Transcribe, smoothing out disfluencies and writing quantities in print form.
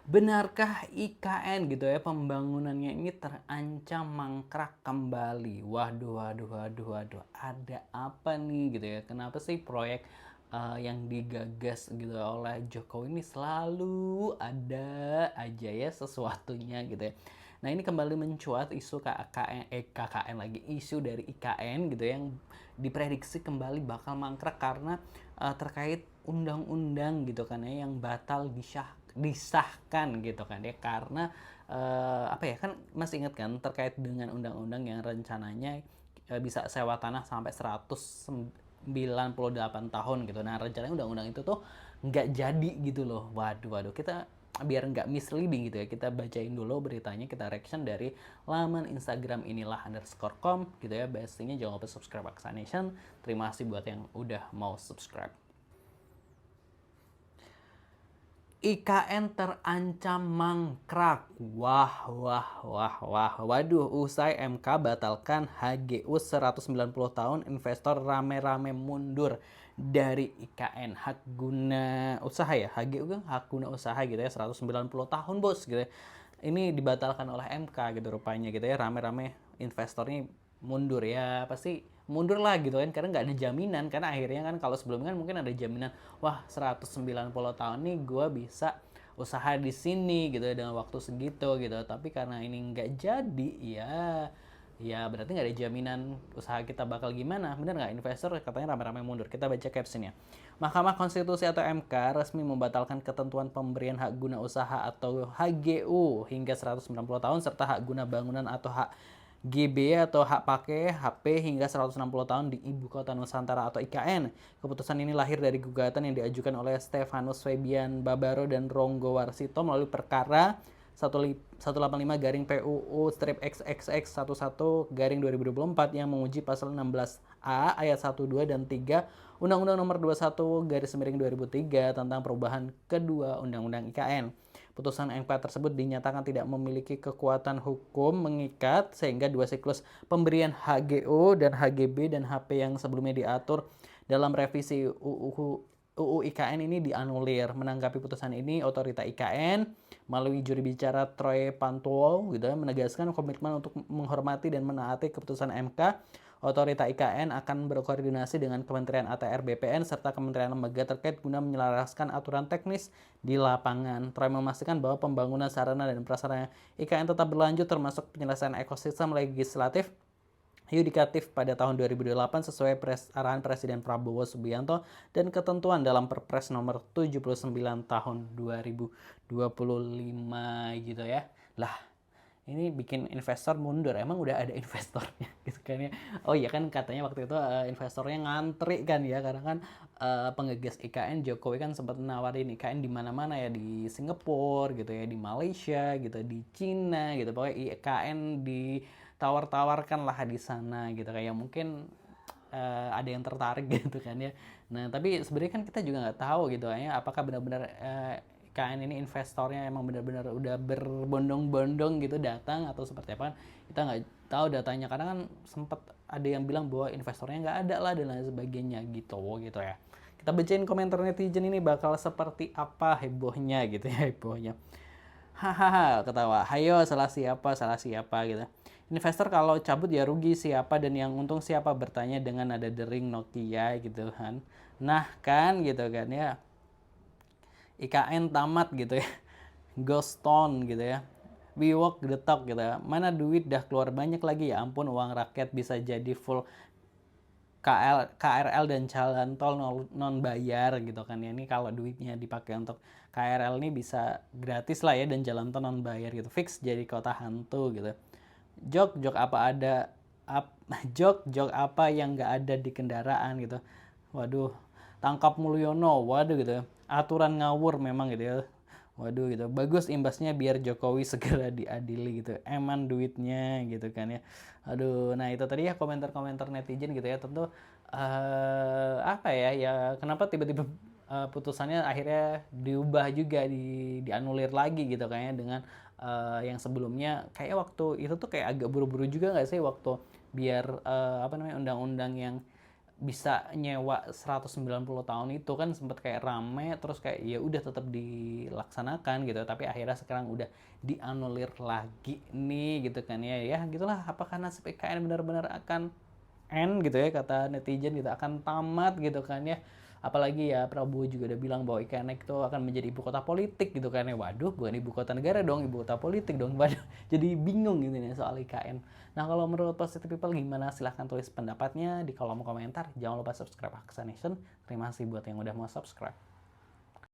Benarkah IKN gitu ya pembangunannya ini terancam mangkrak kembali? Waduh, waduh, waduh, waduh. Ada apa nih gitu ya? Kenapa sih proyek yang digagas gitu oleh Jokowi ini selalu ada aja ya sesuatunya gitu ya? Nah ini kembali mencuat isu KKN lagi, isu dari IKN gitu yang diprediksi kembali bakal mangkrak karena terkait undang-undang gitu kan ya yang batal disahkan gitu kan ya karena apa ya kan masih ingat kan terkait dengan undang-undang yang rencananya bisa sewa tanah sampai 198 tahun gitu. Nah rencananya undang-undang itu tuh nggak jadi gitu loh. Waduh, waduh, kita biar nggak misleading gitu ya, kita bacain dulu beritanya, kita reaction dari laman Instagram inilah_com gitu ya. Pastinya jangan lupa subscribe Aksa Nation. Terima kasih buat yang udah mau subscribe. IKN terancam mangkrak. Wah, wah, wah, wah. Waduh, usai MK batalkan HGU 190 tahun, investor rame-rame mundur dari IKN. Hak guna usaha ya, HGU kan hak guna usaha gitu ya, 190 tahun bos gitu ya. Ini dibatalkan oleh MK gitu rupanya gitu ya, rame-rame investornya mundur ya, pasti mundur lah gitu kan karena nggak ada jaminan, karena akhirnya kan kalau sebelumnya kan mungkin ada jaminan, wah 190 tahun nih gue bisa usaha di sini gitu dengan waktu segitu gitu, tapi karena ini nggak jadi ya berarti nggak ada jaminan usaha kita bakal gimana, bener nggak? Investor katanya rame-rame mundur. Kita baca captionnya. Mahkamah Konstitusi atau MK resmi membatalkan ketentuan pemberian hak guna usaha atau HGU hingga 190 tahun serta hak guna bangunan atau hak GB atau hak pakai HP hingga 160 tahun di Ibu Kota Nusantara atau IKN. Keputusan ini lahir dari gugatan yang diajukan oleh Stefanus Febian Babaro dan Ronggo Warsito melalui perkara 185 garing PUU strip XXX 11 garing 2024 yang menguji pasal 16A ayat 1, 2, dan 3 Undang-Undang Nomor 21 garis miring 2003 tentang perubahan kedua Undang-Undang IKN. Putusan MK tersebut dinyatakan tidak memiliki kekuatan hukum mengikat sehingga dua siklus pemberian HGO dan HGB dan HP yang sebelumnya diatur dalam revisi UU IKN ini dianulir. Menanggapi putusan ini, Otorita IKN melalui juri bicara Troy Pantuo gitu menegaskan komitmen untuk menghormati dan menaati keputusan MK. Otorita IKN akan berkoordinasi dengan Kementerian ATR BPN serta Kementerian lembaga terkait guna menyelaraskan aturan teknis di lapangan. Troy memastikan bahwa pembangunan sarana dan prasarana IKN tetap berlanjut termasuk penyelesaian ekosistem legislatif yudikatif pada tahun 2008 sesuai arahan Presiden Prabowo Subianto dan ketentuan dalam Perpres nomor 79 tahun 2025 gitu ya. Lah, ini bikin investor mundur. Emang udah ada investornya gitu kan ya. Oh iya kan katanya waktu itu investornya ngantri kan ya karena kan penggagas IKN Jokowi kan sempat nawarin IKN di mana-mana ya, di Singapura gitu ya, di Malaysia gitu, di Cina gitu. Pokoknya IKN ditawar-tawarkan lah di sana gitu, kayak mungkin ada yang tertarik gitu kan ya. Nah tapi sebenarnya kan kita juga nggak tahu gitu ya apakah benar-benar KN ini investornya emang benar-benar udah berbondong-bondong gitu datang atau seperti apa, kita nggak tahu datanya karena kan sempat ada yang bilang bahwa investornya nggak ada lah dan lain sebagainya gitu ya. Kita bacain komentar netizen ini bakal seperti apa hebohnya gitu ya, hebohnya. Hahaha, ketawa. Hayo, salah siapa gitu. Investor kalau cabut ya rugi siapa dan yang untung siapa, bertanya dengan ada dering Nokia gitu kan. Nah kan gitu kan ya. IKN tamat gitu ya. Ghost Town gitu ya. We walk the talk gitu ya. Mana duit dah keluar banyak lagi, ya ampun uang rakyat bisa jadi full KRL dan jalan tol non bayar gitu kan ya. Ini kalau duitnya dipakai untuk KRL ini bisa gratis lah ya, dan jalan tol non bayar gitu. Fix jadi kota hantu gitu. Jok apa ada jok apa yang nggak ada di kendaraan gitu. Waduh, tangkap Mulyono, waduh gitu. Aturan ngawur memang gitu ya. Waduh gitu. Bagus imbasnya biar Jokowi segera diadili gitu. Eman duitnya gitu kan ya. Aduh, nah itu tadi ya komentar-komentar netizen gitu ya. Tentu apa ya ya kenapa tiba-tiba putusannya akhirnya diubah juga, dianulir lagi gitu kayaknya dengan yang sebelumnya kayak waktu itu tuh kayak agak buru-buru juga nggak sih waktu biar apa namanya undang-undang yang bisa nyewa 190 tahun itu kan sempat kayak rame, terus kayak ya udah tetap dilaksanakan gitu, tapi akhirnya sekarang udah dianulir lagi nih gitu kan ya. Ya gitulah, apakah nasib IKN benar-benar akan end gitu ya, kata netizen gitu, akan tamat gitu kan ya. Apalagi ya Prabowo juga udah bilang bahwa IKN itu akan menjadi ibu kota politik gitu kan ya. Waduh, bukan ibu kota negara dong, ibu kota politik dong. Waduh, jadi bingung gitu nih soal IKN. Nah, kalau menurut Positive People gimana? Silahkan tulis pendapatnya di kolom komentar. Jangan lupa subscribe Aksa Nation. Terima kasih buat yang udah mau subscribe.